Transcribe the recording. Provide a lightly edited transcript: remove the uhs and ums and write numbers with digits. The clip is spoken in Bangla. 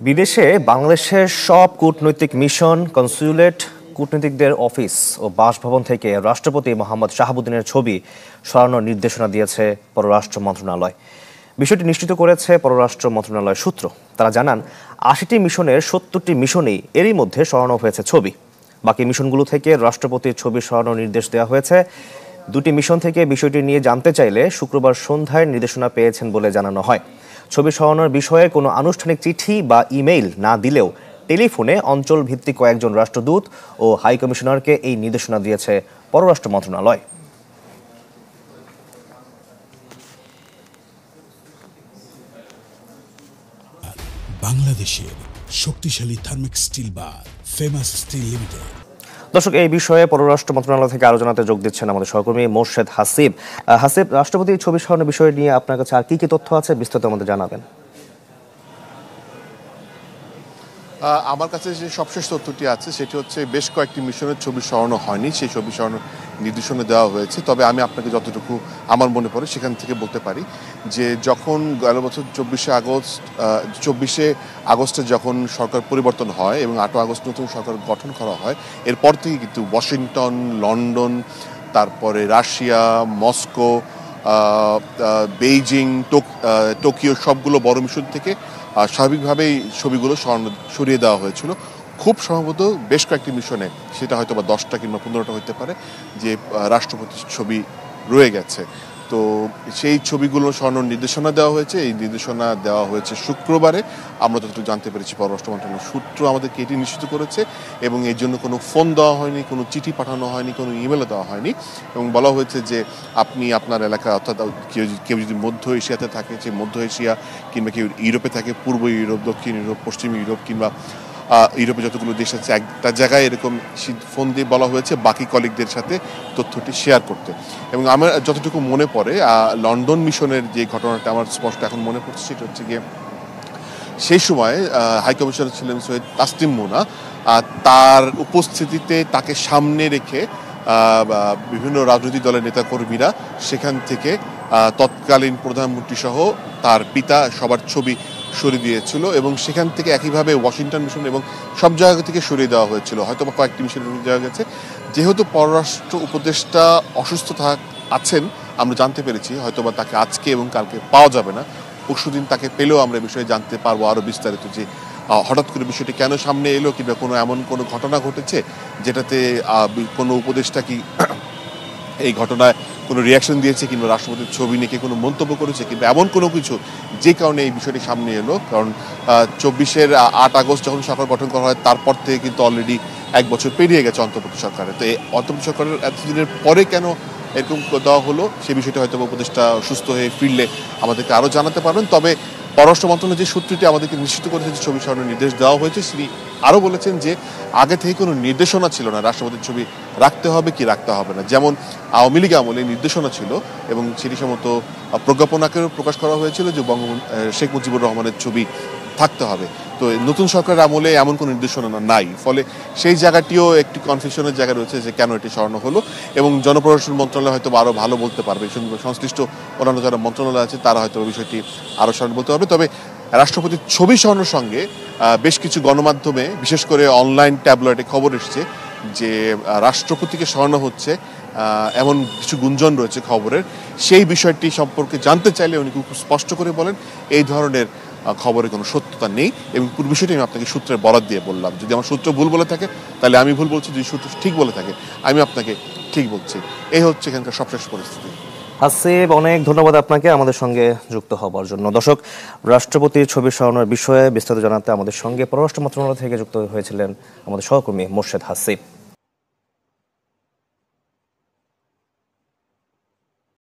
বিদেশে বাংলাদেশের সব কূটনৈতিক মিশন, কনস্যুলেট, কূটনীতিকদের অফিস ও বাসভবন থেকে রাষ্ট্রপতি মোহাম্মদ শাহাবুদ্দিনের ছবি সরানোর নির্দেশনা দিয়েছে পররাষ্ট্র মন্ত্রণালয়। বিষয়টি নিশ্চিত করেছে পররাষ্ট্র মন্ত্রণালয় সূত্র। তারা জানান ৮০টি মিশনের ৭০টি মিশনেই এরই মধ্যে সরানো হয়েছে ছবি। বাকি মিশনগুলো থেকে রাষ্ট্রপতির ছবি সরানোর নির্দেশ দেওয়া হয়েছে। দুটি মিশন থেকে বিষয়টি নিয়ে জানতে চাইলে শুক্রবার সন্ধ্যায় নির্দেশনা পেয়েছেন বলে জানানো হয়। ছবি সরানোর বিষয়ে কোনো আনুষ্ঠানিক চিঠি বা ইমেইল না দিলেও টেলিফোনে অঞ্চল ভিত্তিক কয়েকজন রাষ্ট্রদূত ও হাইকমিশনারকে এই নির্দেশনা দিয়েছে পররাষ্ট্র মন্ত্রণালয়। বাংলাদেশের শক্তিশালী থার্মিক স্টিল বার ফেমাস স্টিল লিমিটেড। দর্শক, এই বিষয়ে পররাষ্ট্র মন্ত্রণালয় থেকে আলোচনাতে যোগ দিচ্ছেন আমাদের সহকর্মী মোর্শেদ হাসিব। হাসিব, রাষ্ট্রপতির ছবি সরানোর বিষয় নিয়ে আপনার কাছে আর কি কি তথ্য আছে বিস্তারিত আমাদের জানাবেন। আমার কাছে যে সবশেষ তথ্যটি আছে সেটি হচ্ছে বেশ কয়েকটি মিশনের ছবি সরানো হয়নি, সেই ছবি সরানোর নির্দেশনা দেওয়া হয়েছে। তবে আমি আপনাকে যতটুকু আমার মনে পড়ে সেখান থেকে বলতে পারি যে যখন গেল বছর ২৪শে আগস্টে যখন সরকার পরিবর্তন হয় এবং ৮ আগস্ট নতুন সরকার গঠন করা হয়, এরপর থেকে কিন্তু ওয়াশিংটন, লন্ডন, তারপরে রাশিয়া, মস্কো, বেইজিং, টোকিও সবগুলো বড় মিশন থেকে স্বাভাবিকভাবেই ছবিগুলো সরিয়ে দেওয়া হয়েছিল। খুব সম্ভবত বেশ কয়েকটি মিশনে, সেটা হয়তো বা 10টা কিংবা 15টা হতে পারে, যে রাষ্ট্রপতির ছবি রয়ে গেছে। তো সেই ছবিগুলো সরানোর নির্দেশনা দেওয়া হয়েছে। এই নির্দেশনা দেওয়া হয়েছে শুক্রবারে। আমরা যতটুকু জানতে পেরেছি পররাষ্ট্র মন্ত্রণালয়ের সূত্র আমাদেরকে এটি নিশ্চিত করেছে, এবং এর জন্য কোনো ফোন দেওয়া হয়নি, কোনো চিঠি পাঠানো হয়নি, কোনো ইমেলও দেওয়া হয়নি। এবং বলা হয়েছে যে আপনি আপনার এলাকা, অর্থাৎ কেউ যদি মধ্য এশিয়াতে থাকে, যে মধ্য এশিয়া, কিংবা কেউ ইউরোপে থাকে, পূর্ব ইউরোপ, দক্ষিণ ইউরোপ, পশ্চিম ইউরোপ, কিংবা ইউরোপে যতগুলো দেশ আছে একটা জায়গায় এরকম ফোন দিয়ে বলা হয়েছে বাকি কলিগদের সাথে তথ্যটি শেয়ার করতে। এবং আমার যতটুকু মনে পড়ে লন্ডন মিশনের যে ঘটনাটা আমার স্পষ্ট এখন মনে পড়ছে, সেটা হচ্ছে গিয়ে সেই সময় হাইকমিশনার ছিলেন সৈয়দ তাসনিম মোনা। তার উপস্থিতিতে তাকে সামনে রেখে বিভিন্ন রাজনৈতিক দলের নেতাকর্মীরা সেখান থেকে তৎকালীন প্রধানমন্ত্রী সহ তার পিতা সবার ছবি সরিয়ে দিয়েছিল, এবং সেখান থেকে একইভাবে ওয়াশিংটন মিশন এবং সব জায়গা থেকে সরিয়ে দেওয়া হয়েছিল। হয়তো বা কয়েকটি মিশন দেওয়া গেছে। যেহেতু পররাষ্ট্র উপদেষ্টা অসুস্থ আছেন আমরা জানতে পেরেছি, হয়তো বা তাকে আজকে এবং কালকে পাওয়া যাবে না। পরশুদিন তাকে পেলেও আমরা এই বিষয়ে জানতে পারবো আরও বিস্তারিত, যে হঠাৎ করে বিষয়টি কেন সামনে এলো, কিংবা এমন কোনো ঘটনা ঘটেছে যেটাতে কোনো উপদেষ্টা কি এই ঘটনায় কোনো রিয়াকশন দিয়েছে, কিংবা রাষ্ট্রপতির ছবি নিয়ে কোনো মন্তব্য করেছে, কিংবা এমন কোনো কিছু যে কারণে এই বিষয়টি সামনে এলো। কারণ ২৪-এর ৮ আগস্ট যখন সরকার গঠন করা হয় তারপর থেকে কিন্তু অলরেডি ১ বছর পেরিয়ে গেছে অন্তর্বর্তী সরকারের। তো এই অন্তর্বর্তী সরকারের এতদিনের পরে কেন এরকম দেওয়া হলো, সে বিষয়টি হয়তো উপদেষ্টা সুস্থ হয়ে ফিরলে আমাদেরকে আরও জানাতে পারবেন। তবে পররাষ্ট্র মন্ত্রণালয়ের যে সূত্রটি আমাদেরকে নিশ্চিত করেছে যে ছবি সরানোর নির্দেশ দেওয়া হয়েছে, তিনি আরও বলেছেন যে আগে থেকে কোনো নির্দেশনা ছিল না রাষ্ট্রপতির ছবি রাখতে হবে কি রাখতে হবে না। যেমন আওয়ামী লীগ আমলে নির্দেশনা ছিল, এবং সেটি সম্ভবত প্রজ্ঞাপনাকেও প্রকাশ করা হয়েছিল যে শেখ মুজিবুর রহমানের ছবি থাকতে হবে। তো নতুন সরকারের আমলে এমন কোনো নির্দেশনা নাই, ফলে সেই জায়গাটিও একটি কনফিউশনের জায়গা রয়েছে যে কেন এটি সরানো হলো। এবং জনপ্রশাসন মন্ত্রণালয় হয়তো আরও ভালো বলতে পারবে, সংশ্লিষ্ট অন্যান্য যারা মন্ত্রণালয় আছে তারা হয়তো বিষয়টি আরও সরানো বলতে পারবে। তবে রাষ্ট্রপতির ছবি সরানোর সঙ্গে বেশ কিছু গণমাধ্যমে, বিশেষ করে অনলাইন ট্যাবলয়েডে খবর এসছে যে রাষ্ট্রপতিকে সরানো হচ্ছে, এমন কিছু গুঞ্জন রয়েছে খবরের। সেই বিষয়টি সম্পর্কে জানতে চাইলে উনি খুব স্পষ্ট করে বলেন এই ধরনের খবরে কোনো সত্যতা নেই। এবং পুরো বিষয়টি আমি আপনাকে সূত্রের বরাত দিয়ে বললাম। যদি আমার সূত্র ভুল বলে থাকে তাহলে আমি ভুল বলছি, যদি সূত্র ঠিক বলে থাকে আমি আপনাকে ঠিক বলছি। এই হচ্ছে এখানকার সবশেষ পরিস্থিতি। হাসিব, অনেক ধন্যবাদ আপনাকে আমাদের সঙ্গে যুক্ত হবার জন্য। দর্শক, রাষ্ট্রপতির ছবি সরানোর বিষয়ে বিস্তারিত জানাতে আমাদের সঙ্গে পররাষ্ট্র মন্ত্রণালয় থেকে যুক্ত হয়েছিলেন আমাদের সহকর্মী মোর্শেদ হাসিব।